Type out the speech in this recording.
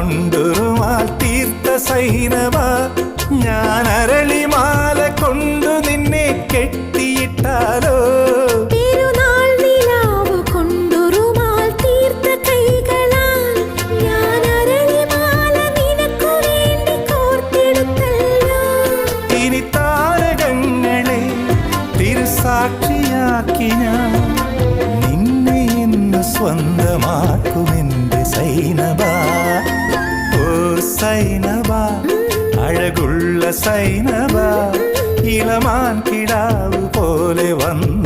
കൊണ്ടുരുമാൽ തീർത്ത സൈനവ ഞാൻ അരളിമാല കൊണ്ടു നിന്നെ കെട്ടിയിട്ടാലോ ഇനി താരകങ്ങളെ തിരുസാക്ഷിയാക്കി ഞാൻ നിന്നെ ഇന്ന് സ്വന്തമാക്കുമെന്റെ സൈനബ ഓ സൈനബ അഴകുള്ള സൈനബ ഇളമാൻ കിടാവ് പോലെ വന്നു